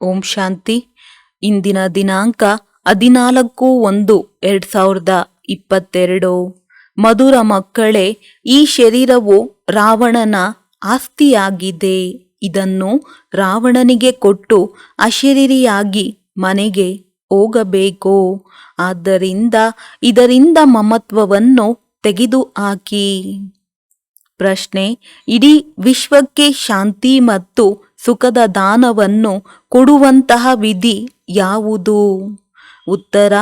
ಓಂ ಶಾಂತಿ. ಇಂದಿನ ದಿನಾಂಕ 14/1/2022. ಮಧುರ ಮಕ್ಕಳೇ, ಈ ಶರೀರವು ರಾವಣನ ಆಸ್ತಿಯಾಗಿದೆ. ಇದನ್ನು ರಾವಣನಿಗೆ ಕೊಟ್ಟು ಅಶರೀರಿಯಾಗಿ ಮನೆಗೆ ಹೋಗಬೇಕು. ಆದ್ದರಿಂದ ಇದರಿಂದ ಮಮತ್ವವನ್ನು ತೆಗೆದುಹಾಕಿ. ಪ್ರಶ್ನೆ: ಇಡೀ ವಿಶ್ವಕ್ಕೆ ಶಾಂತಿ ಮತ್ತು ಸುಖದ ದಾನವನ್ನು ಕೊಡುವಂತಹ ವಿಧಿ ಯಾವುದು? ಉತ್ತರ: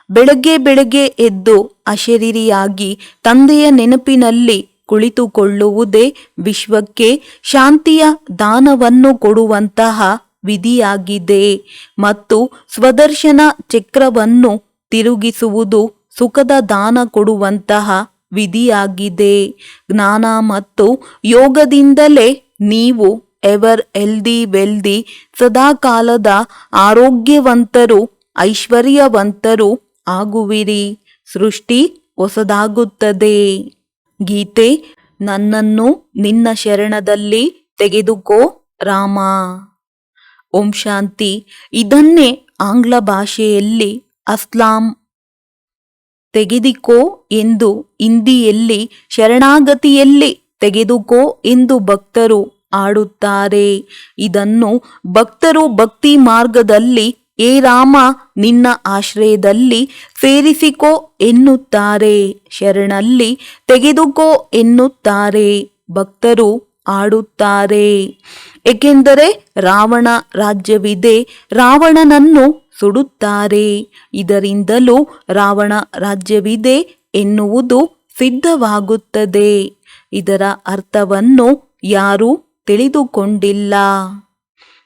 ಬೆಳಗ್ಗೆ ಬೆಳಗ್ಗೆ ಎದ್ದು ಅಶರೀರಿಯಾಗಿ ತಂದೆಯ ನೆನಪಿನಲ್ಲಿ ಕುಳಿತುಕೊಳ್ಳುವುದೇ ವಿಶ್ವಕ್ಕೆ ಶಾಂತಿಯ ದಾನವನ್ನು ಕೊಡುವಂತಹ ವಿಧಿಯಾಗಿದೆ. ಮತ್ತು ಸ್ವದರ್ಶನ ಚಕ್ರವನ್ನು ತಿರುಗಿಸುವುದು ಸುಖದ ದಾನ ಕೊಡುವಂತಹ ವಿಧಿಯಾಗಿದೆ. ಜ್ಞಾನ ಮತ್ತು ಯೋಗದಿಂದಲೇ ನೀವು ಎವರ್ ವೆಲ್ದಿ ಸದಾಕಾಲದ ಆರೋಗ್ಯವಂತರು, ಐಶ್ವರ್ಯವಂತರು ಆಗುವಿರಿ. ಸೃಷ್ಟಿ ಹೊಸದಾಗುತ್ತದೆ. ಗೀತೆ: ನನ್ನನ್ನು ನಿನ್ನ ಶರಣದಲ್ಲಿ ತೆಗೆದುಕೋ ರಾಮ. ಓಂ ಶಾಂತಿ. ಇದನ್ನೇ ಆಂಗ್ಲ ಭಾಷೆಯಲ್ಲಿ ಅಸ್ಲಾಂ ತೆಗೆದುಕೋ ಎಂದು, ಹಿಂದಿಯಲ್ಲಿ ಶರಣಾಗತಿಯಲ್ಲಿ ತೆಗೆದುಕೋ ಎಂದು ಭಕ್ತರು ಆಡುತ್ತಾರೆ. ಇದನ್ನು ಭಕ್ತರು ಭಕ್ತಿ ಮಾರ್ಗದಲ್ಲಿ ಹೇ ರಾಮ ನಿನ್ನ ಆಶ್ರಯದಲ್ಲಿ ಸೇರಿಸಿಕೋ ಎನ್ನುತ್ತಾರೆ. ಶರಣಲ್ಲಿ ತೆಗೆದುಕೋ ಎನ್ನುತ್ತಾರೆ. ಭಕ್ತರು ಆಡುತ್ತಾರೆ. ಏಕೆಂದರೆ ರಾವಣ ರಾಜ್ಯವಿದೆ, ರಾವಣನನ್ನು ಸುಡುತ್ತಾರೆ. ಇದರಿಂದಲೂ ರಾವಣ ರಾಜ್ಯವಿದೆ ಎನ್ನುವುದು ಸಿದ್ಧವಾಗುತ್ತದೆ. ಇದರ ಅರ್ಥವನ್ನು ಯಾರೂ ತಿಳಿದುಕೊಂಡಿಲ್ಲ.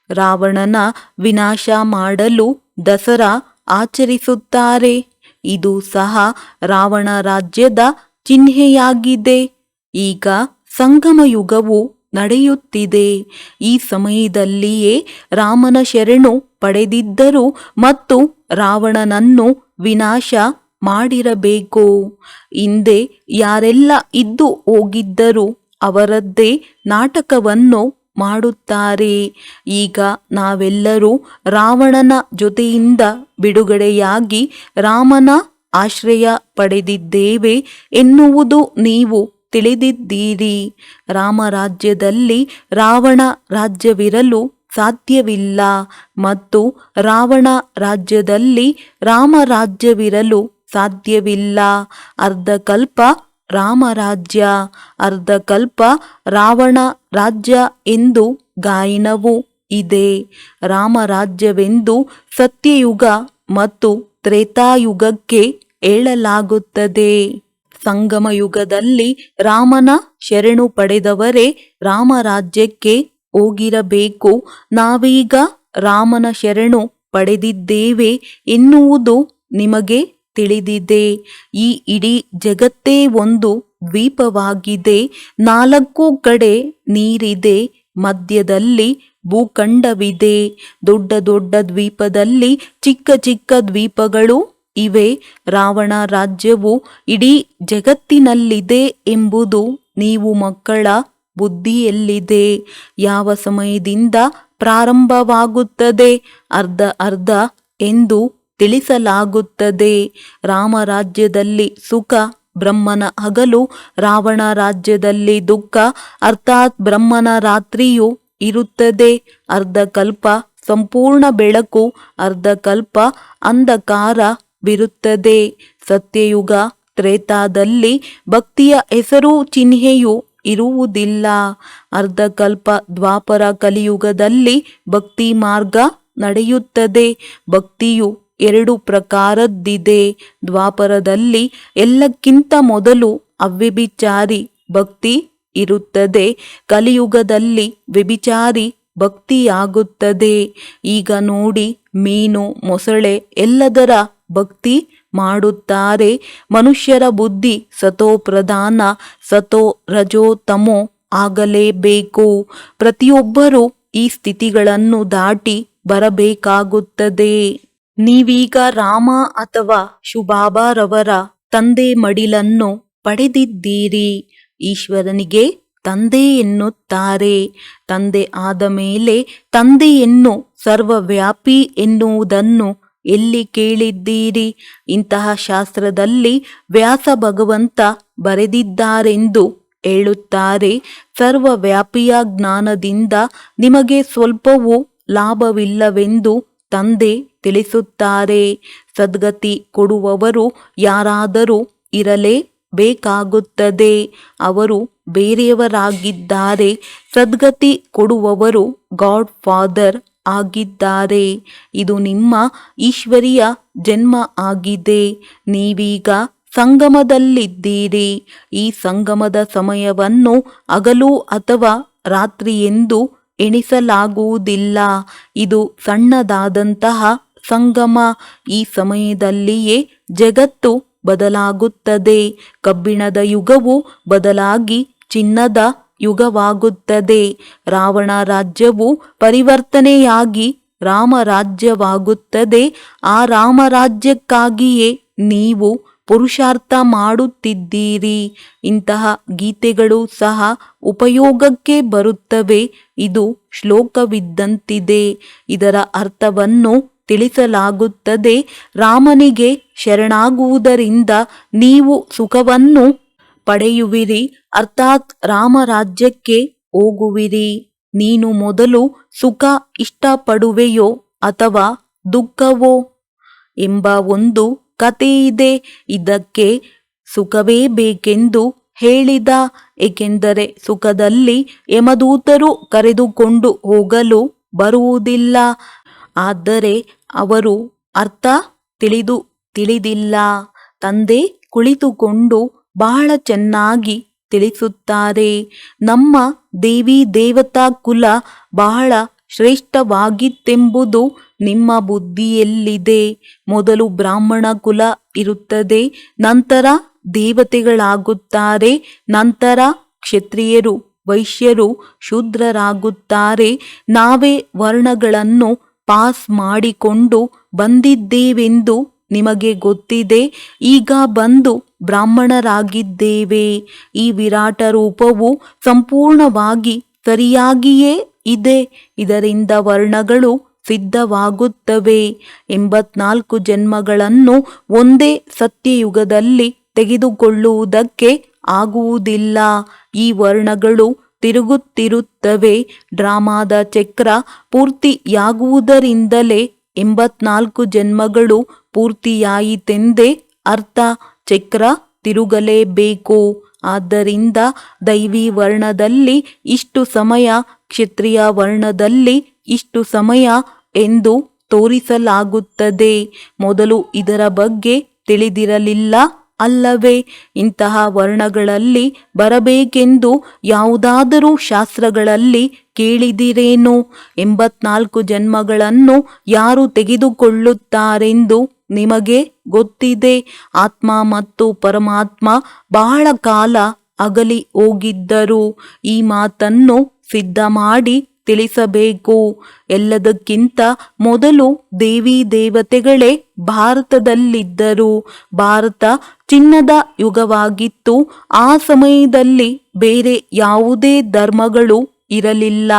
ರಾವಣನ ವಿನಾಶ ಮಾಡಲು ದಸರಾ ಆಚರಿಸುತ್ತಾರೆ. ಇದು ಸಹ ರಾವಣ ರಾಜ್ಯದ ಚಿಹ್ನೆಯಾಗಿದೆ. ಈಗ ಸಂಗಮ ಯುಗವು ನಡೆಯುತ್ತಿದೆ. ಈ ಸಮಯದಲ್ಲಿಯೇ ರಾಮನ ಶರಣು ಪಡೆದಿದ್ದರು ಮತ್ತು ರಾವಣನನ್ನು ವಿನಾಶ ಮಾಡಿರಬೇಕು. ಹಿಂದೆ ಯಾರೆಲ್ಲ ಇದ್ದು ಹೋಗಿದ್ದರು ಅವರದ್ದೇ ನಾಟಕವನ್ನು ಮಾಡುತ್ತಾರೆ. ಈಗ ನಾವೆಲ್ಲರೂ ರಾವಣನ ಜೊತೆಯಿಂದ ಬಿಡುಗಡೆಯಾಗಿ ರಾಮನ ಆಶ್ರಯ ಪಡೆದಿದ್ದೇವೆ ಎನ್ನುವುದು ನೀವು ತಿಳಿದಿದ್ದೀರಿ. ರಾಮರಾಜ್ಯದಲ್ಲಿ ರಾವಣ ರಾಜ್ಯವಿರಲು ಸಾಧ್ಯವಿಲ್ಲ ಮತ್ತು ರಾವಣ ರಾಜ್ಯದಲ್ಲಿ ರಾಮರಾಜ್ಯವಿರಲು ಸಾಧ್ಯವಿಲ್ಲ. ಅರ್ಧಕಲ್ಪ ರಾಮರಾಜ್ಯ, ಅರ್ಧಕಲ್ಪ ರಾವಣ ರಾಜ್ಯ ಎಂದು ಗಾಯನವೂ ಇದೆ. ರಾಮರಾಜ್ಯವೆಂದು ಸತ್ಯಯುಗ ಮತ್ತು ತ್ರೇತಾಯುಗಕ್ಕೆ ಹೇಳಲಾಗುತ್ತದೆ. ಸಂಗಮ ಯುಗದಲ್ಲಿ ರಾಮನ ಶರಣು ಪಡೆದವರೇ ರಾಮರಾಜ್ಯಕ್ಕೆ ಹೋಗಿರಬೇಕು. ನಾವೀಗ ರಾಮನ ಶರಣು ಪಡೆದಿದ್ದೇವೆ ಎನ್ನುವುದು ನಿಮಗೆ ತಿಳಿದಿದೆ. ಈ ಇಡೀ ಜಗತ್ತೇ ಒಂದು ದ್ವೀಪವಾಗಿದೆ. 4 ಕಡೆ ನೀರಿದೆ, ಮಧ್ಯದಲ್ಲಿ ಭೂಖಂಡವಿದೆ. ದೊಡ್ಡ ದೊಡ್ಡ ದ್ವೀಪದಲ್ಲಿ ಚಿಕ್ಕ ಚಿಕ್ಕ ದ್ವೀಪಗಳು ಇವೆ. ರಾವಣ ರಾಜ್ಯವು ಇಡೀ ಜಗತ್ತಿನಲ್ಲಿದೆ ಎಂಬುದು ನೀವು ಮಕ್ಕಳ ಬುದ್ಧಿಯಲ್ಲಿದೆ. ಯಾವ ಸಮಯದಿಂದ ಪ್ರಾರಂಭವಾಗುತ್ತದೆ? ಅರ್ಧ ಎಂದು ತಿಳಿಸಲಾಗುತ್ತದೆ. ರಾಮರಾಜ್ಯದಲ್ಲಿ ಸುಖ, ಬ್ರಹ್ಮನ ಹಗಲು. ರಾವಣ ರಾಜ್ಯದಲ್ಲಿ ದುಃಖ, ಅರ್ಥಾತ್ ಬ್ರಹ್ಮನ ರಾತ್ರಿಯು ಇರುತ್ತದೆ. ಅರ್ಧಕಲ್ಪ ಸಂಪೂರ್ಣ ಬೆಳಕು, ಅರ್ಧಕಲ್ಪ ಅಂಧಕಾರವಿರುತ್ತದೆ. ಸತ್ಯಯುಗ ತ್ರೇತಾದಲ್ಲಿ ಭಕ್ತಿಯ ಹೆಸರು ಚಿಹ್ನೆಯೂ ಇರುವುದಿಲ್ಲ. ಅರ್ಧಕಲ್ಪ ದ್ವಾಪರ ಕಲಿಯುಗದಲ್ಲಿ ಭಕ್ತಿ ಮಾರ್ಗ ನಡೆಯುತ್ತದೆ. ಭಕ್ತಿಯು 2 ಪ್ರಕಾರದ್ದಿದೆ. ದ್ವಾಪರದಲ್ಲಿ ಎಲ್ಲಕ್ಕಿಂತ ಮೊದಲು ಅವ್ಯಭಿಚಾರಿ ಭಕ್ತಿ ಇರುತ್ತದೆ. ಕಲಿಯುಗದಲ್ಲಿ ವ್ಯಭಿಚಾರಿ ಭಕ್ತಿಯಾಗುತ್ತದೆ. ಈಗ ನೋಡಿ, ಮೀನು, ಮೊಸಳೆ ಎಲ್ಲದರ ಭಕ್ತಿ ಮಾಡುತ್ತಾರೆ. ಮನುಷ್ಯರ ಬುದ್ಧಿ ಸತೋ ಪ್ರಧಾನ, ಸತೋ ರಜೋ ತಮೋ ಆಗಲೇಬೇಕು. ಪ್ರತಿಯೊಬ್ಬರೂ ಈ ಸ್ಥಿತಿಗಳನ್ನು ದಾಟಿ ಬರಬೇಕಾಗುತ್ತದೆ. ನೀವೀಗ ರಾಮ ಅಥವಾ ಶುಭಾಬಾರವರ ತಂದೆ ಮಡಿಲನ್ನು ಪಡೆದಿದ್ದೀರಿ. ಈಶ್ವರನಿಗೆ ತಂದೆ ಎನ್ನುತ್ತಾರೆ. ತಂದೆ ಆದ ಮೇಲೆ ತಂದೆಯನ್ನು ಸರ್ವವ್ಯಾಪಿ ಎನ್ನುವುದನ್ನು ಎಲ್ಲಿ ಕೇಳಿದ್ದೀರಿ? ಇಂತಹ ಶಾಸ್ತ್ರದಲ್ಲಿ ವ್ಯಾಸ ಭಗವಂತ ಬರೆದಿದ್ದಾರೆಂದು ಹೇಳುತ್ತಾರೆ. ಸರ್ವವ್ಯಾಪಿಯ ಜ್ಞಾನದಿಂದ ನಿಮಗೆ ಸ್ವಲ್ಪವೂ ಲಾಭವಿಲ್ಲವೆಂದು ತಂದೆ ತಿಳಿಸುತ್ತಾರೆ. ಸದ್ಗತಿ ಕೊಡುವವರು ಯಾರಾದರೂ ಇರಲೇ ಬೇಕಾಗುತ್ತದೆ. ಅವರು ಬೇರೆಯವರಾಗಿದ್ದಾರೆ. ಸದ್ಗತಿ ಕೊಡುವವರು ಗಾಡ್ ಫಾದರ್ ಆಗಿದ್ದಾರೆ. ಇದು ನಿಮ್ಮ ಈಶ್ವರಿಯ ಜನ್ಮ ಆಗಿದೆ. ನೀವೀಗ ಸಂಗಮದಲ್ಲಿದ್ದೀರಿ. ಈ ಸಂಗಮದ ಸಮಯವನ್ನು ಹಗಲು ಅಥವಾ ರಾತ್ರಿ ಎಂದು ಎಣಿಸಲಾಗುವುದಿಲ್ಲ. ಇದು ಸಣ್ಣದಾದಂತಹ ಸಂಗಮ. ಈ ಸಮಯದಲ್ಲಿಯೇ ಜಗತ್ತು ಬದಲಾಗುತ್ತದೆ. ಕಬ್ಬಿಣದ ಯುಗವು ಬದಲಾಗಿ ಚಿನ್ನದ ಯುಗವಾಗುತ್ತದೆ. ರಾವಣ ರಾಜ್ಯವು ಪರಿವರ್ತನೆಯಾಗಿ ರಾಮರಾಜ್ಯವಾಗುತ್ತದೆ. ಆ ರಾಮರಾಜ್ಯಕ್ಕಾಗಿಯೇ ನೀವು ಪುರುಷಾರ್ಥ ಮಾಡುತ್ತಿದ್ದೀರಿ. ಇಂತಹ ಗೀತೆಗಳು ಸಹ ಉಪಯೋಗಕ್ಕೆ ಬರುತ್ತವೆ. ಇದು ಶ್ಲೋಕವಿದ್ದಂತಿದೆ. ಇದರ ಅರ್ಥವನ್ನು ತಿಳಿಸಲಾಗುತ್ತದೆ. ರಾಮನಿಗೆ ಶರಣಾಗುವುದರಿಂದ ನೀವು ಸುಖವನ್ನು ಪಡೆಯುವಿರಿ, ಅರ್ಥಾತ್ ರಾಮರಾಜ್ಯಕ್ಕೆ ಹೋಗುವಿರಿ. ನೀನು ಮೊದಲು ಸುಖ ಇಷ್ಟಪಡುವೆಯೋ ಅಥವಾ ದುಃಖವೋ ಎಂಬ ಒಂದು ಕಥೆಯಿದೆ. ಇದಕ್ಕೆ ಸುಖವೇ ಬೇಕೆಂದು ಹೇಳಿದ. ಏಕೆಂದರೆ ಸುಖದಲ್ಲಿ ಯಮದೂತರು ಕರೆದುಕೊಂಡು ಹೋಗಲು ಬರುವುದಿಲ್ಲ. ಆದರೆ ಅವರು ಅರ್ಥ ತಿಳಿದಿಲ್ಲ. ತಂದೆ ಕುಳಿತುಕೊಂಡು ಬಹಳ ಚೆನ್ನಾಗಿ ತಿಳಿಸುತ್ತಾರೆ. ನಮ್ಮ ದೇವಿ ದೇವತಾ ಕುಲ ಬಹಳ ಶ್ರೇಷ್ಠವಾಗಿತ್ತೆಂಬುದು ನಿಮ್ಮ ಬುದ್ಧಿಯಲ್ಲಿದೆ. ಮೊದಲು ಬ್ರಾಹ್ಮಣ ಕುಲ ಇರುತ್ತದೆ, ನಂತರ ದೇವತೆಗಳಾಗುತ್ತಾರೆ, ನಂತರ ಕ್ಷತ್ರಿಯರು, ವೈಶ್ಯರು, ಶೂದ್ರರಾಗುತ್ತಾರೆ. ನಾವೇ ವರ್ಣಗಳನ್ನು ಪಾಸ್ ಮಾಡಿಕೊಂಡು ಬಂದಿದ್ದೇವೆಂದು ನಿಮಗೆ ಗೊತ್ತಿದೆ. ಈಗ ಬಂದು ಬ್ರಾಹ್ಮಣರಾಗಿದ್ದೇವೆ. ಈ ವಿರಾಟ ರೂಪವು ಸಂಪೂರ್ಣವಾಗಿ ಸರಿಯಾಗಿಯೇ ಇದೆ. ಇದರಿಂದ ವರ್ಣಗಳು ಸಿದ್ಧವಾಗುತ್ತವೆ. 84 ಜನ್ಮಗಳನ್ನು ಒಂದೇ ಸತ್ಯಯುಗದಲ್ಲಿ ತೆಗೆದುಕೊಳ್ಳುವುದಕ್ಕೆ ಆಗುವುದಿಲ್ಲ. ಈ ವರ್ಣಗಳು ತಿರುಗುತ್ತಿರುತ್ತವೆ. ಡ್ರಾಮಾದ ಚಕ್ರ ಪೂರ್ತಿಯಾಗುವುದರಿಂದಲೇ 84 ಜನ್ಮಗಳು ಪೂರ್ತಿಯಾಯಿತೆಂದೇ ಅರ್ಥ. ಚಕ್ರ ತಿರುಗಲೇಬೇಕು. ಆದ್ದರಿಂದ ದೈವಿ ವರ್ಣದಲ್ಲಿ ಇಷ್ಟು ಸಮಯ, ಕ್ಷತ್ರಿಯ ವರ್ಣದಲ್ಲಿ ಇಷ್ಟು ಸಮಯ ಎಂದು ತೋರಿಸಲಾಗುತ್ತದೆ. ಮೊದಲು ಇದರ ಬಗ್ಗೆ ತಿಳಿದಿರಲಿಲ್ಲ ಅಲ್ಲವೇ? ಇಂತಹ ವರ್ಣಗಳಲ್ಲಿ ಬರಬೇಕೆಂದು ಯಾವುದಾದರೂ ಶಾಸ್ತ್ರಗಳಲ್ಲಿ ಕೇಳಿದಿರೇನು? 84 ಜನ್ಮಗಳನ್ನು ಯಾರು ತೆಗೆದುಕೊಳ್ಳುತ್ತಾರೆಂದು ನಿಮಗೆ ಗೊತ್ತಿದೆ. ಆತ್ಮ ಮತ್ತು ಪರಮಾತ್ಮ ಬಹಳ ಕಾಲ ಅಗಲಿ ಹೋಗಿದ್ದರು. ಈ ಮಾತನ್ನು ಸಿದ್ಧ ಮಾಡಿ ತಿಳಿಸಬೇಕು. ಎಲ್ಲದಕ್ಕಿಂತ ಮೊದಲು ದೇವಿ ದೇವತೆಗಳೇ ಭಾರತದಲ್ಲಿದ್ದರು. ಭಾರತ ಚಿನ್ನದ ಯುಗವಾಗಿತ್ತು. ಆ ಸಮಯದಲ್ಲಿ ಬೇರೆ ಯಾವುದೇ ಧರ್ಮಗಳು ಇರಲಿಲ್ಲ.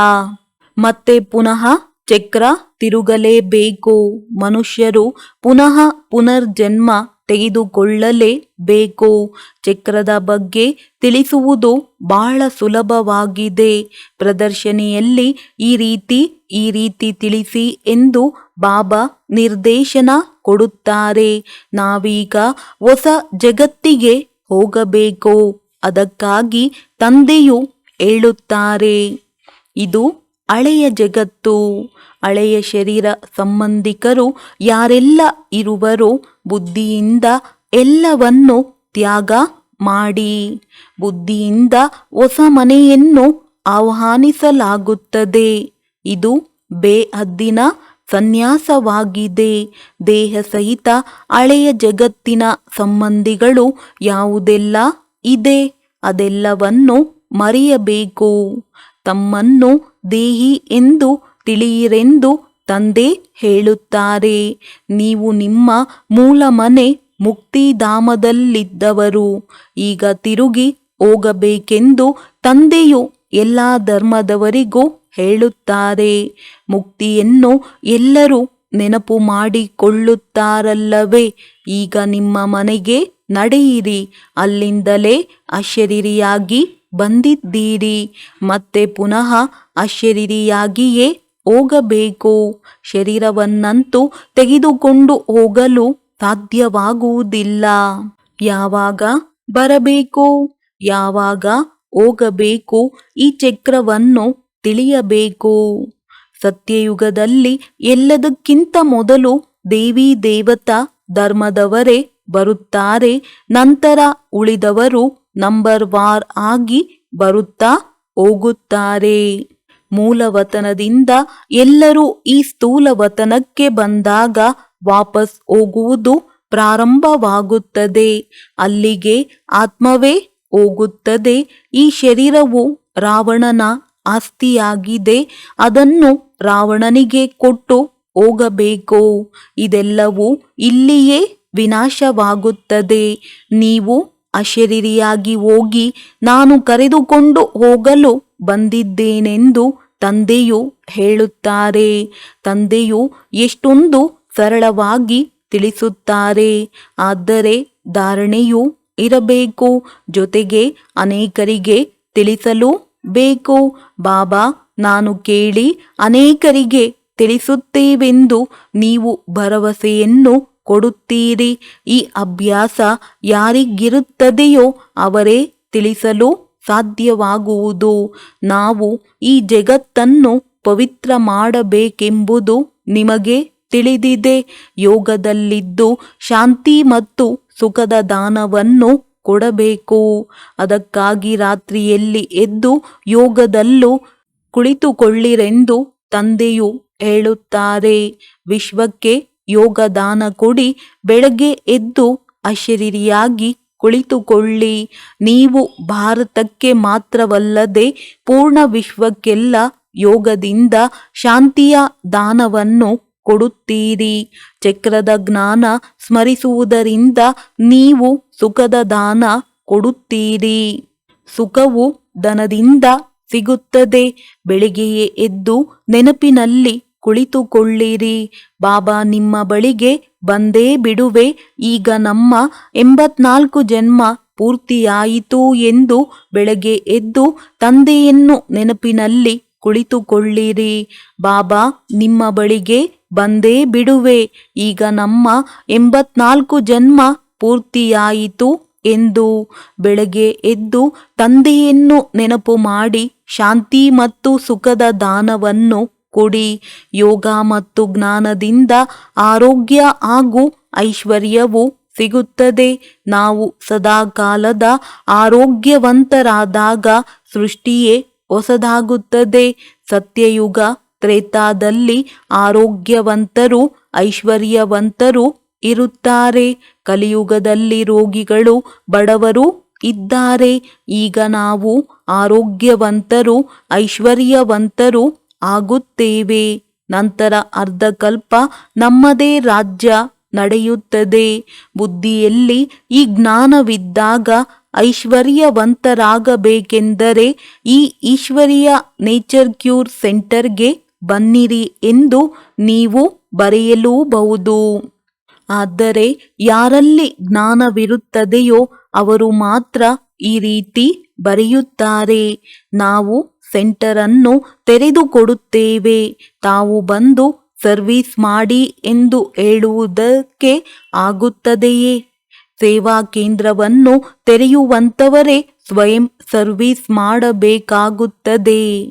ಮತ್ತೆ ಪುನಃ ಚಕ್ರ ತಿರುಗಲೇಬೇಕು. ಮನುಷ್ಯರು ಪುನಃ ಪುನರ್ಜನ್ಮ ತೆಗೆದುಕೊಳ್ಳಲೇಬೇಕು. ಚಕ್ರದ ಬಗ್ಗೆ ತಿಳಿಸುವುದು ಬಹಳ ಸುಲಭವಾಗಿದೆ. ಪ್ರದರ್ಶನಿಯಲ್ಲಿ ಈ ರೀತಿ ತಿಳಿಸಿ ಎಂದು ಬಾಬಾ ನಿರ್ದೇಶನ ಕೊಡುತ್ತಾರೆ. ನಾವೀಗ ಹೊಸ ಜಗತ್ತಿಗೆ ಹೋಗಬೇಕು. ಅದಕ್ಕಾಗಿ ತಂದೆಯು ಹೇಳುತ್ತಾರೆ, ಇದು ಹಳೆಯ ಜಗತ್ತು. ಹಳೆಯ ಶರೀರ ಸಂಬಂಧಿಕರು ಯಾರೆಲ್ಲ ಇರುವರೋ ಬುದ್ಧಿಯಿಂದ ಎಲ್ಲವನ್ನು ತ್ಯಾಗ ಮಾಡಿ. ಬುದ್ಧಿಯಿಂದ ಹೊಸ ಮನೆಯನ್ನು ಆಹ್ವಾನಿಸಲಾಗುತ್ತದೆ. ಇದು ಬೇಹದ್ದಿನ ಸನ್ಯಾಸವಾಗಿದೆ. ದೇಹ ಸಹಿತ ಹಳೆಯ ಜಗತ್ತಿನ ಸಂಬಂಧಿಗಳು ಯಾವುದೆಲ್ಲ ಇದೆ ಅದೆಲ್ಲವನ್ನು ಮರೆಯಬೇಕು. ತಮ್ಮನ್ನು ದೇಹಿ ಎಂದು ತಿಳಿಯಿರೆಂದು ತಂದೆ ಹೇಳುತ್ತಾರೆ. ನೀವು ನಿಮ್ಮ ಮೂಲ ಮನೆ ಮುಕ್ತಿಧಾಮದಲ್ಲಿದ್ದವರು. ಈಗ ತಿರುಗಿ ಹೋಗಬೇಕೆಂದು ತಂದೆಯು ಎಲ್ಲ ಧರ್ಮದವರಿಗೂ ಹೇಳುತ್ತಾರೆ. ಮುಕ್ತಿಯನ್ನು ಎಲ್ಲರೂ ನೆನಪು ಮಾಡಿಕೊಳ್ಳುತ್ತಾರಲ್ಲವೇ? ಈಗ ನಿಮ್ಮ ಮನೆಗೆ ನಡೆಯಿರಿ. ಅಲ್ಲಿಂದಲೇ ಅಶರೀರಿಯಾಗಿ ಬಂದಿದ್ದೀರಿ, ಮತ್ತೆ ಪುನಃ ಅಶರೀರಿಯಾಗಿಯೇ ಹೋಗಬೇಕು. ಶರೀರವನ್ನಂತೂ ತೆಗೆದುಕೊಂಡು ಹೋಗಲು ಸಾಧ್ಯವಾಗುವುದಿಲ್ಲ. ಯಾವಾಗ ಬರಬೇಕು, ಯಾವಾಗ ಹೋಗಬೇಕು, ಈ ಚಕ್ರವನ್ನು ತಿಳಿಯಬೇಕು. ಸತ್ಯಯುಗದಲ್ಲಿ ಎಲ್ಲದಕ್ಕಿಂತ ಮೊದಲು ದೇವಿ ದೇವತಾ ಧರ್ಮದವರೇ ಬರುತ್ತಾರೆ. ನಂತರ ಉಳಿದವರು ನಂಬರ್ ವಾರ್ ಆಗಿ ಬರುತ್ತಾ ಹೋಗುತ್ತಾರೆ. ಮೂಲವತನದಿಂದ ಎಲ್ಲರೂ ಈ ಸ್ಥೂಲ ವತನಕ್ಕೆ ಬಂದಾಗ ವಾಪಸ್ ಹೋಗುವುದು ಪ್ರಾರಂಭವಾಗುತ್ತದೆ. ಅಲ್ಲಿಗೆ ಆತ್ಮವೇ ಹೋಗುತ್ತದೆ. ಈ ಶರೀರವು ರಾವಣನ ಆಸ್ತಿಯಾಗಿದೆ. ಅದನ್ನು ರಾವಣನಿಗೆ ಕೊಟ್ಟು ಹೋಗಬೇಕು. ಇದೆಲ್ಲವೂ ಇಲ್ಲಿಯೇ ವಿನಾಶವಾಗುತ್ತದೆ. ನೀವು ಅಶರೀರಿಯಾಗಿ ಹೋಗಿ ನಾನು ಕರೆದುಕೊಂಡು ಹೋಗಲು ಬಂದಿದ್ದೇನೆಂದು ತಂದೆಯು ಹೇಳುತ್ತಾರೆ. ತಂದೆಯು ಎಷ್ಟೊಂದು ಸರಳವಾಗಿ ತಿಳಿಸುತ್ತಾರೆ. ಆದರೆ ಧಾರಣೆಯೂ ಇರಬೇಕು. ಜೊತೆಗೆ ಅನೇಕರಿಗೆ ತಿಳಿಸಲು ಬೇಕು. ಬಾಬಾ, ನಾನು ಕೇಳಿ ಅನೇಕರಿಗೆ ತಿಳಿಸುತ್ತೇವೆಂದು ನೀವು ಭರವಸೆಯನ್ನು ಕೊಡುತ್ತೀರಿ. ಈ ಅಭ್ಯಾಸ ಯಾರಿಗಿರುತ್ತದೆಯೋ ಅವರೇ ತಿಳಿಸಲು ಸಾಧ್ಯವಾಗುವುದು. ನಾವು ಈ ಜಗತ್ತನ್ನು ಪವಿತ್ರ ಮಾಡಬೇಕೆಂಬುದು ನಿಮಗೆ ತಿಳಿದಿದೆ. ಯೋಗದಲ್ಲಿದ್ದು ಶಾಂತಿ ಮತ್ತು ಸುಖದ ದಾನವನ್ನು ಕೊಡಬೇಕು. ಅದಕ್ಕಾಗಿ ರಾತ್ರಿಯಲ್ಲಿ ಎದ್ದು ಯೋಗದಲ್ಲೂ ಕುಳಿತುಕೊಳ್ಳಿರೆಂದು ತಂದೆಯು ಹೇಳುತ್ತಾರೆ. ವಿಶ್ವಕ್ಕೆ ಯೋಗ ದಾನ ಕೊಡಿ. ಬೆಳಗ್ಗೆ ಎದ್ದು ಅಶರೀರಿಯಾಗಿ ಕುಳಿತುಕೊಳ್ಳಿ. ನೀವು ಭಾರತಕ್ಕೆ ಮಾತ್ರವಲ್ಲದೆ ಪೂರ್ಣ ವಿಶ್ವಕ್ಕೆಲ್ಲ ಯೋಗದಿಂದ ಶಾಂತಿಯ ದಾನವನ್ನು ಕೊಡುತ್ತೀರಿ. ಚಕ್ರದ ಜ್ಞಾನ ಸ್ಮರಿಸುವುದರಿಂದ ನೀವು ಸುಖದ ದಾನ ಕೊಡುತ್ತೀರಿ. ಸುಖವು ಧನದಿಂದ ಸಿಗುತ್ತದೆ. ಬೆಳಿಗ್ಗೆಯೇ ಎದ್ದು ನೆನಪಿನಲ್ಲಿ ಕುಳಿತುಕೊಳ್ಳಿರಿ. ಬಾಬಾ ನಿಮ್ಮ ಬಳಿಗೆ ಬಂದೇ ಬಿಡುವೆ. ಈಗ ನಮ್ಮ 84 ಜನ್ಮ ಪೂರ್ತಿಯಾಯಿತು ಎಂದು ಬೆಳಗ್ಗೆ ಎದ್ದು ತಂದೆಯನ್ನು ನೆನಪಿನಲ್ಲಿ ಕುಳಿತುಕೊಳ್ಳಿರಿ. ಬಾಬಾ ನಿಮ್ಮ ಬಳಿಗೆ ಬಂದೇ ಬಿಡುವೆ. ಈಗ ನಮ್ಮ 84 ಜನ್ಮ ಪೂರ್ತಿಯಾಯಿತು ಎಂದು ಬೆಳಗ್ಗೆ ಎದ್ದು ತಂದೆಯನ್ನು ನೆನಪು ಮಾಡಿ ಶಾಂತಿ ಮತ್ತು ಸುಖದ ದಾನವನ್ನು ಕೊಡಿ. ಯೋಗ ಮತ್ತು ಜ್ಞಾನದಿಂದ ಆರೋಗ್ಯ ಹಾಗೂ ಐಶ್ವರ್ಯವು ಸಿಗುತ್ತದೆ. ನಾವು ಸದಾ ಕಾಲದ ಆರೋಗ್ಯವಂತರಾದಾಗ ಸೃಷ್ಟಿಯೇ ಹೊಸದಾಗುತ್ತದೆ. ಸತ್ಯಯುಗ ತ್ರೇತಾದಲ್ಲಿ ಆರೋಗ್ಯವಂತರು ಐಶ್ವರ್ಯವಂತರು ಇರುತ್ತಾರೆ. ಕಲಿಯುಗದಲ್ಲಿ ರೋಗಿಗಳು ಬಡವರು ಇದ್ದಾರೆ. ಈಗ ನಾವು ಆರೋಗ್ಯವಂತರು ಐಶ್ವರ್ಯವಂತರು ಆಗುತ್ತೇವೆ. ನಂತರ ಅರ್ಧಕಲ್ಪ ನಮ್ಮದೇ ರಾಜ್ಯ ನಡೆಯುತ್ತದೆ. ಬುದ್ಧಿಯಲ್ಲಿ ಈ ಜ್ಞಾನವಿದ್ದಾಗ ಐಶ್ವರ್ಯವಂತರಾಗಬೇಕೆಂದರೆ ಈ ಈಶ್ವರೀಯ ನೇಚರ್ ಕ್ಯೂರ್ ಸೆಂಟರ್ಗೆ ಬನ್ನಿರಿ ಎಂದು ನೀವು ಬರೆಯಲೂಬಹುದು. ಆದರೆ ಯಾರಲ್ಲಿ ಜ್ಞಾನವಿರುತ್ತದೆಯೋ ಅವರು ಮಾತ್ರ ಈ ರೀತಿ ಬರೆಯುತ್ತಾರೆ. ನಾವು ಸೆಂಟರನ್ನು ತೆರೆದುಕೊಡುತ್ತೇವೆ. ತಾವು ಬಂದು ಸರ್ವಿಸ್ ಮಾಡಿ ಎಂದು ಹೇಳುವುದಕ್ಕೆ ಆಗುತ್ತದೆಯೇ? ಸೇವಾ ಕೇಂದ್ರವನ್ನು ತೆರೆಯುವಂತವರೇ ಸ್ವಯಂ ಸರ್ವಿಸ್ ಮಾಡಬೇಕಾಗುತ್ತದೆ.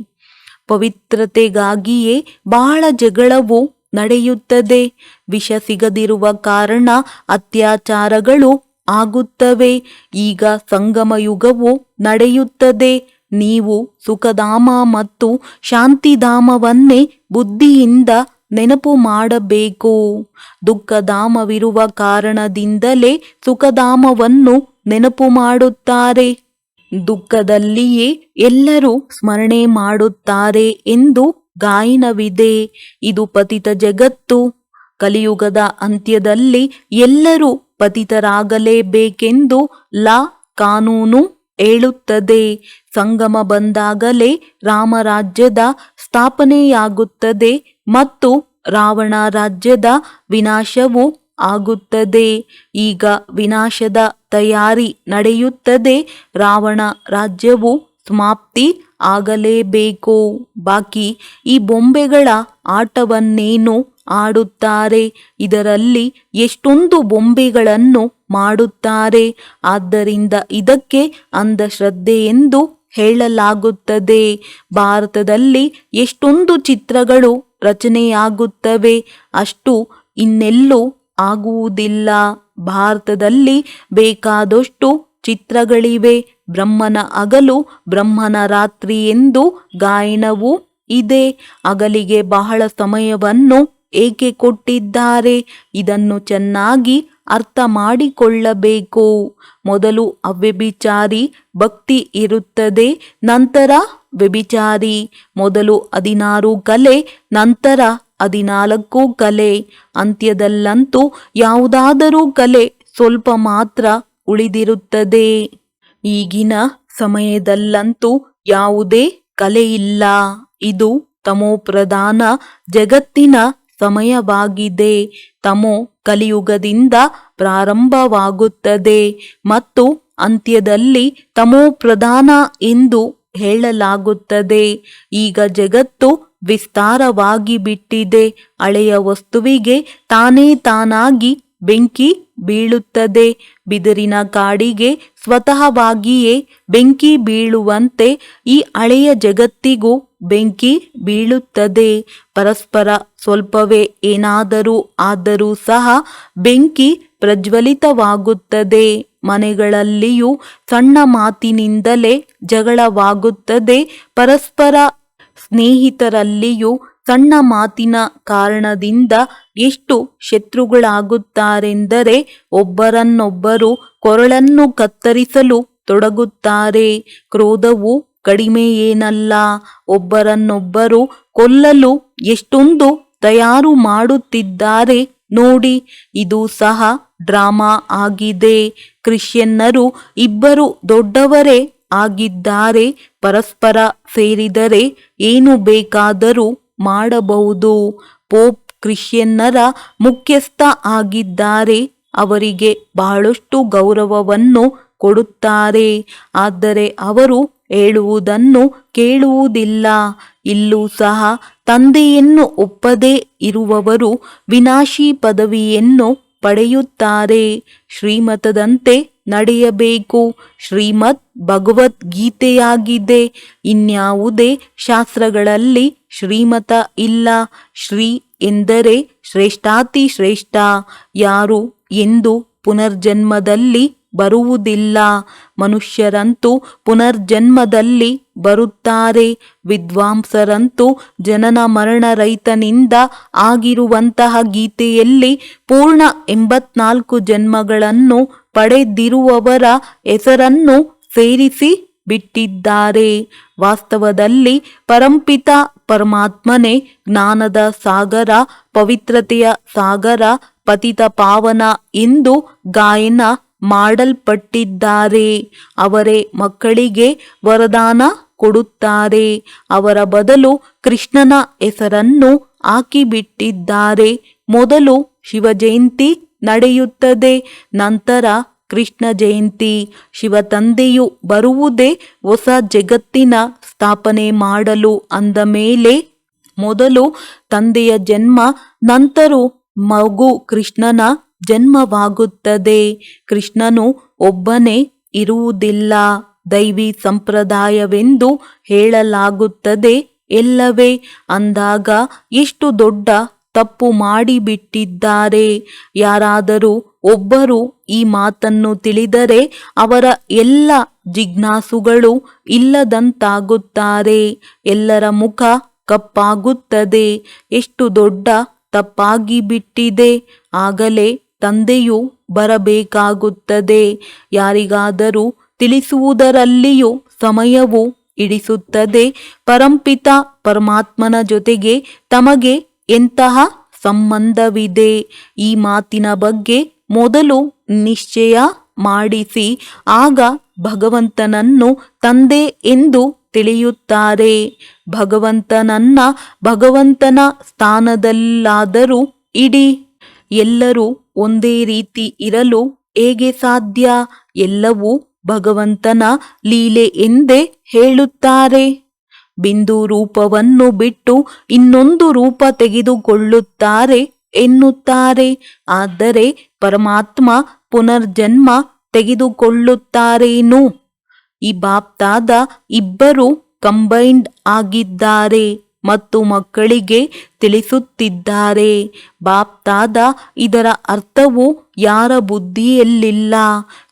ಪವಿತ್ರತೆಗಾಗಿಯೇ ಬಹಳ ಜಗಳವು ನಡೆಯುತ್ತದೆ. ವಿಷ ಸಿಗದಿರುವ ಕಾರಣ ಅತ್ಯಾಚಾರಗಳು ಆಗುತ್ತವೆ. ಈಗ ಸಂಗಮಯುಗವು ನಡೆಯುತ್ತದೆ. ನೀವು ಸುಖಧಾಮ ಮತ್ತು ಶಾಂತಿಧಾಮವನ್ನೇ ಬುದ್ಧಿಯಿಂದ ನೆನಪು ಮಾಡಬೇಕು. ದುಃಖಧಾಮವಿರುವ ಕಾರಣದಿಂದಲೇ ಸುಖಧಾಮವನ್ನು ನೆನಪು ಮಾಡುತ್ತಾರೆ. ದುಃಖದಲ್ಲಿಯೇ ಎಲ್ಲರೂ ಸ್ಮರಣೆ ಮಾಡುತ್ತಾರೆ ಎಂದು ಗಾಯನವಿದೆ. ಇದು ಪತಿತ ಜಗತ್ತು. ಕಲಿಯುಗದ ಅಂತ್ಯದಲ್ಲಿ ಎಲ್ಲರೂ ಪತಿತರಾಗಲೇಬೇಕೆಂದು ಲಾ ಕಾನೂನು ಹೇಳುತ್ತದೆ. ಸಂಗಮ ಬಂದಾಗಲೇ ರಾಮರಾಜ್ಯದ ಸ್ಥಾಪನೆಯಾಗುತ್ತದೆ ಮತ್ತು ರಾವಣ ರಾಜ್ಯದ ವಿನಾಶವು ಆಗುತ್ತದೆ. ಈಗ ವಿನಾಶದ ತಯಾರಿ ನಡೆಯುತ್ತದೆ. ರಾವಣ ರಾಜ್ಯವು ಸಮಾಪ್ತಿ ಆಗಲೇಬೇಕು. ಬಾಕಿ ಈ ಬೊಂಬೆಗಳ ಆಟವನ್ನೇನು ಆಡುತ್ತಾರೆ? ಇದರಲ್ಲಿ ಎಷ್ಟೊಂದು ಬೊಂಬೆಗಳನ್ನು ಮಾಡುತ್ತಾರೆ. ಆದ್ದರಿಂದ ಇದಕ್ಕೆ ಅಂಧಶ್ರದ್ಧೆ ಎಂದು ಹೇಳಲಾಗುತ್ತದೆ. ಭಾರತದಲ್ಲಿ ಎಷ್ಟೊಂದು ಚಿತ್ರಗಳು ರಚನೆಯಾಗುತ್ತವೆ, ಅಷ್ಟು ಇನ್ನೆಲ್ಲೂ ಆಗುವುದಿಲ್ಲ. ಭಾರತದಲ್ಲಿ ಬೇಕಾದಷ್ಟು ಚಿತ್ರಗಳಿವೆ. ಬ್ರಹ್ಮನ ಹಗಲು, ಬ್ರಹ್ಮನ ರಾತ್ರಿ ಎಂದು ಗಾಯನವೂ ಇದೆ. ಹಗಲಿಗೆ ಬಹಳ ಸಮಯವನ್ನು ಏಕೆ ಕೊಟ್ಟಿದ್ದಾರೆ? ಇದನ್ನು ಚೆನ್ನಾಗಿ ಅರ್ಥ ಮಾಡಿಕೊಳ್ಳಬೇಕು. ಮೊದಲು ಅವ್ಯಭಿಚಾರಿ ಭಕ್ತಿ ಇರುತ್ತದೆ, ನಂತರ ವ್ಯಭಿಚಾರಿ. ಮೊದಲು 16 ಕಲೆ, ನಂತರ 14 ಕಲೆ. ಅಂತ್ಯದಲ್ಲಂತೂ ಯಾವುದಾದರೂ ಕಲೆ ಸ್ವಲ್ಪ ಮಾತ್ರ ಉಳಿದಿರುತ್ತದೆ. ಈಗಿನ ಸಮಯದಲ್ಲಂತೂ ಯಾವುದೇ ಕಲೆಯಿಲ್ಲ. ಇದು ತಮೋಪ್ರಧಾನ ಜಗತ್ತಿನ ಸಮಯವಾಗಿದೆ. ತಮೋ ಕಲಿಯುಗದಿಂದ ಪ್ರಾರಂಭವಾಗುತ್ತದೆ ಮತ್ತು ಅಂತ್ಯದಲ್ಲಿ ತಮೋಪ್ರಧಾನ ಎಂದು ಹೇಳಲಾಗುತ್ತದೆ. ಈಗ ಜಗತ್ತು ವಿಸ್ತಾರವಾಗಿ ಬಿಟ್ಟಿದೆ. ಹಳೆಯ ವಸ್ತುವಿಗೆ ತಾನೇ ತಾನಾಗಿ ಬೆಂಕಿ ಬೀಳುತ್ತದೆ. ಬಿದಿರಿನ ಕಾಡಿಗೆ ಸ್ವತಃವಾಗಿಯೇ ಬೆಂಕಿ ಬೀಳುವಂತೆ ಈ ಹಳೆಯ ಜಗತ್ತಿಗೂ ಬೆಂಕಿ ಬೀಳುತ್ತದೆ. ಪರಸ್ಪರ ಸ್ವಲ್ಪವೇ ಏನಾದರೂ ಆದರೂ ಸಹ ಬೆಂಕಿ ಪ್ರಜ್ವಲಿತವಾಗುತ್ತದೆ. ಮನೆಗಳಲ್ಲಿಯೂ ಸಣ್ಣ ಮಾತಿನಿಂದಲೇ ಜಗಳವಾಗುತ್ತದೆ. ಪರಸ್ಪರ ಸ್ನೇಹಿತರಲ್ಲಿಯೂ ಸಣ್ಣ ಮಾತಿನ ಕಾರಣದಿಂದ ಎಷ್ಟು ಶತ್ರುಗಳಾಗುತ್ತಾರೆಂದರೆ ಒಬ್ಬರನ್ನೊಬ್ಬರು ಕೊರಳನ್ನು ಕತ್ತರಿಸಲು ತೊಡಗುತ್ತಾರೆ. ಕ್ರೋಧವು ಕಡಿಮೆಯೇನಲ್ಲ. ಒಬ್ಬರನ್ನೊಬ್ಬರು ಕೊಲ್ಲಲು ಎಷ್ಟೊಂದು ತಯಾರು ಮಾಡುತ್ತಿದ್ದಾರೆ ನೋಡಿ. ಇದು ಸಹ ಡ್ರಾಮಾ ಆಗಿದೆ. ಕ್ರಿಶ್ಚಿಯನ್ನರು ಇಬ್ಬರು ದೊಡ್ಡವರೇ ಆಗಿದ್ದಾರೆ. ಪರಸ್ಪರ ಸೇರಿದರೆ ಏನು ಬೇಕಾದರೂ ಮಾಡಬಹುದು. ಪೋಪ್ ಕ್ರಿಶ್ಚಿಯನ್ನರ ಮುಖ್ಯಸ್ಥ ಆಗಿದ್ದಾರೆ. ಅವರಿಗೆ ಬಹಳಷ್ಟು ಗೌರವವನ್ನು ಕೊಡುತ್ತಾರೆ. ಆದರೆ ಅವರು ಹೇಳುವುದನ್ನು ಕೇಳುವುದಿಲ್ಲ. ಇಲ್ಲೂ ಸಹ ತಂದೆಯನ್ನು ಒಪ್ಪದೇ ಇರುವವರು ವಿನಾಶಿ ಪದವಿಯನ್ನು ಪಡೆಯುತ್ತಾರೆ. ಶ್ರೀಮತದಂತೆ ನಡೆಯಬೇಕು. ಶ್ರೀಮತ್ ಭಗವದ್ಗೀತೆಯಾಗಿದೆ. ಇನ್ಯಾವುದೇ ಶಾಸ್ತ್ರಗಳಲ್ಲಿ ಶ್ರೀಮತ ಇಲ್ಲ. ಶ್ರೀ ಎಂದರೆ ಶ್ರೇಷ್ಠಾತಿ ಶ್ರೇಷ್ಠ. ಯಾರು ಎಂದು ಪುನರ್ಜನ್ಮದಲ್ಲಿ ಬರುವುದಿಲ್ಲ. ಮನುಷ್ಯರಂತೂ ಪುನರ್ಜನ್ಮದಲ್ಲಿ ಬರುತ್ತಾರೆ. ವಿದ್ವಾಂಸರಂತೂ ಜನನ ಮರಣ ರಹಿತನಿಂದ ಆಗಿರುವಂತಹ ಗೀತೆಯಲ್ಲಿ ಪೂರ್ಣ 84 ಜನ್ಮಗಳನ್ನು ಪಡೆದಿರುವವರ ಹೆಸರನ್ನು ಸೇರಿಸಿ ಬಿಟ್ಟಿದ್ದಾರೆ. ವಾಸ್ತವದಲ್ಲಿ ಪರಂಪಿತ ಪರಮಾತ್ಮನೇ ಜ್ಞಾನದ ಸಾಗರ, ಪವಿತ್ರತೆಯ ಸಾಗರ, ಪತಿತ ಪಾವನ ಎಂದು ಗಾಯನ ಮಾಡಲ್ಪಟ್ಟಿದ್ದಾರೆ. ಅವರೇ ಮಕ್ಕಳಿಗೆ ವರದಾನ ಕೊಡುತ್ತಾರೆ. ಅವರ ಬದಲು ಕೃಷ್ಣನ ಹೆಸರನ್ನು ಹಾಕಿಬಿಟ್ಟಿದ್ದಾರೆ. ಮೊದಲು ಶಿವ ಜಯಂತಿ ನಡೆಯುತ್ತದೆ, ನಂತರ ಕೃಷ್ಣ ಜಯಂತಿ. ಶಿವ ತಂದೆಯು ಬರುವುದೇ ಹೊಸ ಜಗತ್ತಿನ ಸ್ಥಾಪನೆ ಮಾಡಲು. ಅಂದ ಮೇಲೆ ಮೊದಲು ತಂದೆಯ ಜನ್ಮ, ನಂತರ ಮಗು ಕೃಷ್ಣನ ಜನ್ಮವಾಗುತ್ತದೆ. ಕೃಷ್ಣನು ಒಬ್ಬನೇ ಇರುವುದಿಲ್ಲ. ದೈವಿ ಸಂಪ್ರದಾಯವೆಂದು ಹೇಳಲಾಗುತ್ತದೆ ಎಲ್ಲವೇ. ಅಂದಾಗ ಎಷ್ಟು ದೊಡ್ಡ ತಪ್ಪು ಮಾಡಿಬಿಟ್ಟಿದ್ದಾರೆ. ಯಾರಾದರೂ ಒಬ್ಬರು ಈ ಮಾತನ್ನು ತಿಳಿದರೆ ಅವರ ಎಲ್ಲ ಜಿಜ್ಞಾಸುಗಳು ಇಲ್ಲದಂತಾಗುತ್ತಾರೆ. ಎಲ್ಲರ ಮುಖ ಕಪ್ಪಾಗುತ್ತದೆ. ಎಷ್ಟು ದೊಡ್ಡ ತಪ್ಪಾಗಿಬಿಟ್ಟಿದೆ. ಆಗಲೇ ತಂದೆಯು ಬರಬೇಕಾಗುತ್ತದೆ. ಯಾರಿಗಾದರೂ ತಿಳಿಸುವುದರಲ್ಲಿಯೂ ಸಮಯವು ಹಿಡಿಸುತ್ತದೆ. ಪರಂಪಿತ ಪರಮಾತ್ಮನ ಜೊತೆಗೆ ತಮಗೆ ಎಂತಹ ಸಂಬಂಧವಿದೆ? ಈ ಮಾತಿನ ಬಗ್ಗೆ ಮೊದಲು ನಿಶ್ಚಯ ಮಾಡಿಸಿ ಆಗ ಭಗವಂತನನ್ನು ತಂದೆ ಎಂದು ತಿಳಿಯುತ್ತಾರೆ. ಭಗವಂತನ ಸ್ಥಾನದಲ್ಲಾದರೂ ಇಡಿ. ಎಲ್ಲರೂ ಒಂದೇ ರೀತಿ ಇರಲು ಹೇಗೆ ಸಾಧ್ಯ? ಎಲ್ಲವೂ ಭಗವಂತನ ಲೀಲೆ ಎಂದೇ ಹೇಳುತ್ತಾರೆ. ಬಿಂದು ರೂಪವನ್ನು ಬಿಟ್ಟು ಇನ್ನೊಂದು ರೂಪ ತೆಗೆದುಕೊಳ್ಳುತ್ತಾರೆ ಎನ್ನುತ್ತಾರೆ. ಆದರೆ ಪರಮಾತ್ಮ ಪುನರ್ಜನ್ಮ ತೆಗೆದುಕೊಳ್ಳುತ್ತಾರೇನು? ಈ ಬಾಪ್ತಾದ ಇಬ್ಬರು ಕಂಬೈನ್ಡ್ ಆಗಿದ್ದಾರೆ ಮತ್ತು ಮಕ್ಕಳಿಗೆ ತಿಳಿಸುತ್ತಿದ್ದಾರೆ. ಬಾಪ್ತಾದ ಇದರ ಅರ್ಥವು ಯಾರ ಬುದ್ಧಿಯಲ್ಲಿಲ್ಲ.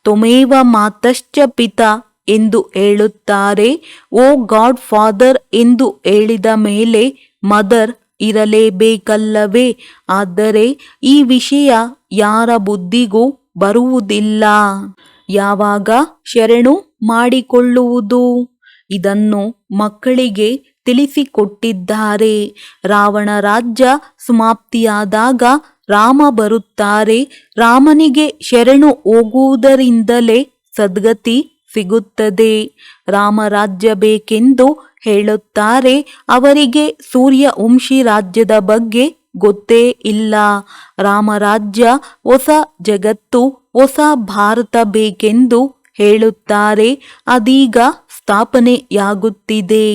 ತ್ವಮೇವ ಮಾತಶ್ಚ ಪಿತಾ ಎಂದು ಹೇಳುತ್ತಾರೆ. ಓ ಗಾಡ್ ಫಾದರ್ ಎಂದು ಹೇಳಿದ ಮೇಲೆ ಮದರ್ ಇರಲೇಬೇಕಲ್ಲವೇ? ಆದರೆ ಈ ವಿಷಯ ಯಾರ ಬುದ್ಧಿಗೂ ಬರುವುದಿಲ್ಲ. ಯಾವಾಗ ಶರಣು ಮಾಡಿಕೊಳ್ಳುವುದು? ಇದನ್ನು ಮಕ್ಕಳಿಗೆ ತಿಳಿಸಿಕೊಟ್ಟಿದ್ದಾರೆ. ರಾವಣ ರಾಜ್ಯ ಸಮಾಪ್ತಿಯಾದಾಗ ರಾಮ ಬರುತ್ತಾರೆ. ರಾಮನಿಗೆ ಶರಣು ಹೋಗುವುದರಿಂದಲೇ ಸದ್ಗತಿ ಸಿಗುತ್ತದೆ. ರಾಮರಾಜ್ಯ ಬೇಕೆಂದು ಹೇಳುತ್ತಾರೆ. ಅವರಿಗೆ ಸೂರ್ಯವಂಶಿ ರಾಜ್ಯದ ಬಗ್ಗೆ ಗೊತ್ತೇ ಇಲ್ಲ. ರಾಮರಾಜ್ಯ, ಹೊಸ ಜಗತ್ತು, ಹೊಸ ಭಾರತ ಬೇಕೆಂದು ಹೇಳುತ್ತಾರೆ. ಅದೀಗ ಸ್ಥಾಪನೆಯಾಗುತ್ತಿದೆ.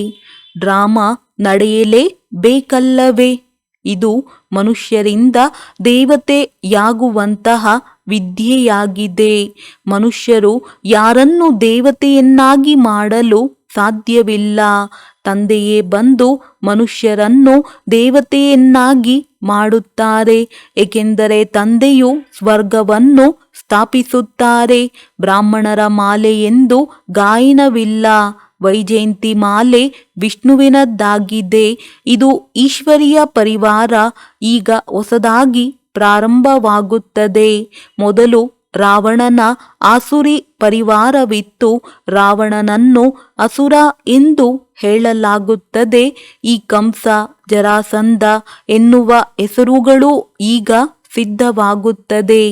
ಡ್ರಾಮಾ ನಡೆಯಲೇಬೇಕಲ್ಲವೇ? ಇದು ಮನುಷ್ಯರಿಂದ ದೇವತೆಯಾಗುವಂತಹ ವಿದ್ಯೆಯಾಗಿದೆ. ಮನುಷ್ಯರು ಯಾರನ್ನು ದೇವತೆಯನ್ನಾಗಿ ಮಾಡಲು ಸಾಧ್ಯವಿಲ್ಲ. ತಂದೆಯೇ ಬಂದು ಮನುಷ್ಯರನ್ನು ದೇವತೆಯನ್ನಾಗಿ ಮಾಡುತ್ತಾರೆ. ಏಕೆಂದರೆ ತಂದೆಯು ಸ್ವರ್ಗವನ್ನು ಸ್ಥಾಪಿಸುತ್ತಾರೆ. ಬ್ರಾಹ್ಮಣರ ಮಾಲೆ ಎಂದು ಗಾಯನವಿಲ್ಲ. ವೈಜಯಂತಿ ಮಾಲೆ ವಿಷ್ಣುವಿನದ್ದಾಗಿದೆ. ಇದು ಈಶ್ವರೀಯ ಪರಿವಾರ ಈಗ ಹೊಸದಾಗಿ ಪ್ರಾರಂಭವಾಗುತ್ತದೆ. ಮೊದಲು ರಾವಣನ ಆಸುರಿ ಪರಿವಾರವಿತ್ತು. ರಾವಣನನ್ನು ಅಸುರ ಎಂದು ಹೇಳಲಾಗುತ್ತದೆ. ಈ ಕಂಸ, ಜರಾಸಂಧ ಎನ್ನುವ ಹೆಸರುಗಳು ಈಗ ಸಿದ್ಧವಾಗುತ್ತದೆ.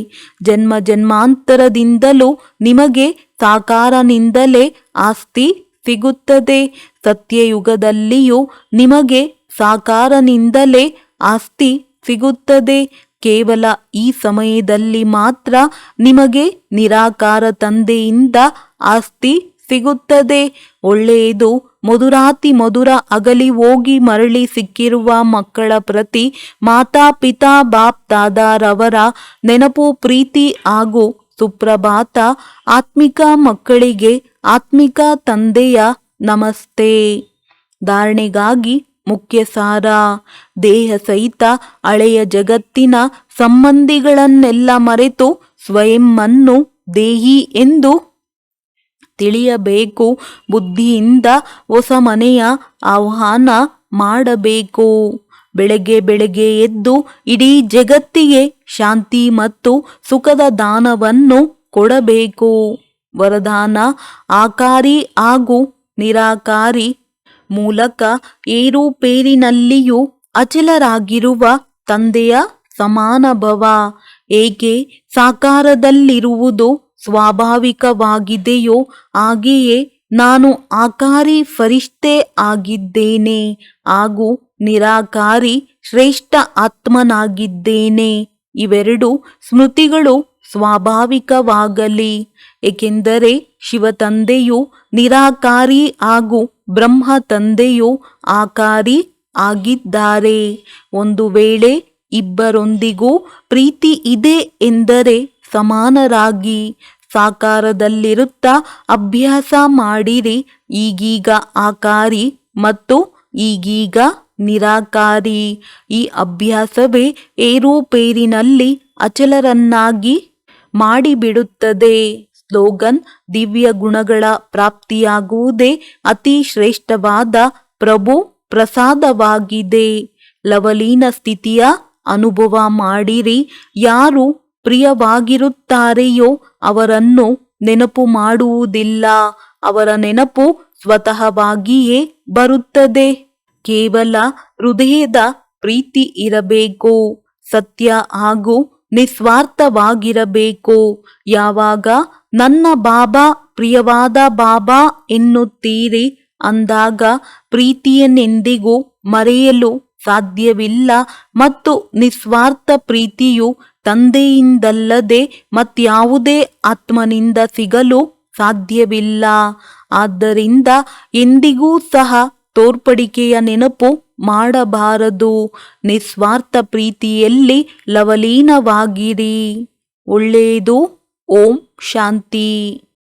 ಜನ್ಮ ಜನ್ಮಾಂತರದಿಂದಲೂ ನಿಮಗೆ ಸಾಕಾರನಿಂದಲೇ ಆಸ್ತಿ ಸಿಗುತ್ತದೆ. ಸತ್ಯಯುಗದಲ್ಲಿಯೂ ನಿಮಗೆ ಸಾಕಾರನಿಂದಲೇ ಆಸ್ತಿ ಸಿಗುತ್ತದೆ. ಕೇವಲ ಈ ಸಮಯದಲ್ಲಿ ಮಾತ್ರ ನಿಮಗೆ ನಿರಾಕಾರ ತಂದೆಯಿಂದ ಆಸ್ತಿ ಸಿಗುತ್ತದೆ. ಒಳ್ಳೆಯದು. ಮಧುರಾತಿ ಮಧುರ ಅಗಲಿ ಹೋಗಿ ಮರಳಿ ಸಿಕ್ಕಿರುವ ಮಕ್ಕಳ ಪ್ರತಿ ಮಾತಾ ಪಿತಾ ಬಾಪ್ ದಾದಾರವರ ನೆನಪು, ಪ್ರೀತಿ ಹಾಗೂ ಸುಪ್ರಭಾತ. ಆತ್ಮಿಕ ಮಕ್ಕಳಿಗೆ ಆತ್ಮಿಕ ತಂದೆಯ ನಮಸ್ತೆ. ಧಾರಣೆಗಾಗಿ ಮುಖ್ಯ ಸಾರ. ದೇಹ ಸಹಿತ ಹಳೆಯ ಜಗತ್ತಿನ ಸಂಬಂಧಿಗಳನ್ನೆಲ್ಲ ಮರೆತು ಸ್ವಯಂವನ್ನು ದೇಹಿ ಎಂದು ತಿಳಿಯಬೇಕು. ಬುದ್ಧಿಯಿಂದ ಹೊಸ ಮನೆಯ ಆಹ್ವಾನ ಮಾಡಬೇಕು. ಬೆಳಗ್ಗೆ ಬೆಳಗ್ಗೆ ಎದ್ದು ಇಡೀ ಜಗತ್ತಿಗೆ ಶಾಂತಿ ಮತ್ತು ಸುಖದ ದಾನವನ್ನು ಕೊಡಬೇಕು. ವರದಾನ: ಆಕಾರಿ ಹಾಗೂ ನಿರಾಕಾರಿ ಮೂಲಕ ಏರುಪೇರಿನಲ್ಲಿಯೂ ಅಚಲರಾಗಿರುವ ತಂದೆಯ ಸಮಾನ ಭವ. ಏಕೆ ಸಾಕಾರದಲ್ಲಿರುವುದು ಸ್ವಾಭಾವಿಕವಾಗಿದೆಯೋ ಹಾಗೆಯೇ ನಾನು ಆಕಾರಿ ಫರಿಷ್ಠೆ ಆಗಿದ್ದೇನೆ ಹಾಗೂ ನಿರಾಕಾರಿ ಶ್ರೇಷ್ಠ ಆತ್ಮನಾಗಿದ್ದೇನೆ. ಇವೆರಡು ಸ್ಮೃತಿಗಳು ಸ್ವಾಭಾವಿಕವಾಗಲಿ. ಏಕೆಂದರೆ ಶಿವ ತಂದೆಯು ನಿರಾಕಾರಿ ಹಾಗೂ ಬ್ರಹ್ಮ ತಂದೆಯು ಆಕಾರಿ ಆಗಿದ್ದಾರೆ. ಒಂದು ವೇಳೆ ಇಬ್ಬರೊಂದಿಗೂ ಪ್ರೀತಿ ಇದೆ ಎಂದರೆ ಸಮಾನರಾಗಿ ಸಾಕಾರದಲ್ಲಿರುತ್ತಾ ಅಭ್ಯಾಸ ಮಾಡಿರಿ. ಈಗೀಗ ಆಕಾರಿ ಮತ್ತು ಈಗೀಗ ನಿರಾಕಾರಿ. ಈ ಅಭ್ಯಾಸವೇ ಏರುಪೇರಿನಲ್ಲಿ ಅಚಲರನ್ನಾಗಿ ಮಾಡಿಬಿಡುತ್ತದೆ. ಸ್ಲೋಗನ್: ದಿವ್ಯ ಗುಣಗಳ ಪ್ರಾಪ್ತಿಯಾಗುವುದೇ ಅತಿ ಶ್ರೇಷ್ಠವಾದ ಪ್ರಭು ಪ್ರಸಾದವಾಗಿದೆ. ಲವಲೀನ ಸ್ಥಿತಿಯ ಅನುಭವ ಮಾಡಿರಿ. ಯಾರು ಪ್ರಿಯವಾಗಿರುತ್ತಾರೆಯೋ ಅವರನ್ನು ನೆನಪು ಮಾಡುವುದಿಲ್ಲ. ಅವರ ನೆನಪು ಸ್ವತಃವಾಗಿಯೇ ಬರುತ್ತದೆ. ಕೇವಲ ಹೃದಯದ ಪ್ರೀತಿ ಇರಬೇಕು. ಸತ್ಯ ಹಾಗೂ ನಿಸ್ವಾರ್ಥವಾಗಿರಬೇಕು. ಯಾವಾಗ ನನ್ನ ಬಾಬಾ ಪ್ರಿಯವಾದ ಬಾಬಾ ಎನ್ನುತ್ತೀರಿ ಅಂದಾಗ ಪ್ರೀತಿಯನ್ನೆಂದಿಗೂ ಮರೆಯಲು ಸಾಧ್ಯವಿಲ್ಲ ಮತ್ತು ನಿಸ್ವಾರ್ಥ ಪ್ರೀತಿಯು ತಂದೆಯಿಂದಲ್ಲದೆ ಮತ್ಯಾವುದೇ ಆತ್ಮನಿಂದ ಸಿಗಲು ಸಾಧ್ಯವಿಲ್ಲ. ಆದ್ದರಿಂದ ಎಂದಿಗೂ ಸಹ ತೋರ್ಪಡಿಕೆಯ ನೆನಪು ಮಾಡಬಾರದು. ನಿಸ್ವಾರ್ಥ ಪ್ರೀತಿಯಲ್ಲಿ ಲವಲೀನವಾಗಿರಿ. ಒಳ್ಳೆಯದು. ಓಂ ಶಾಂತಿ.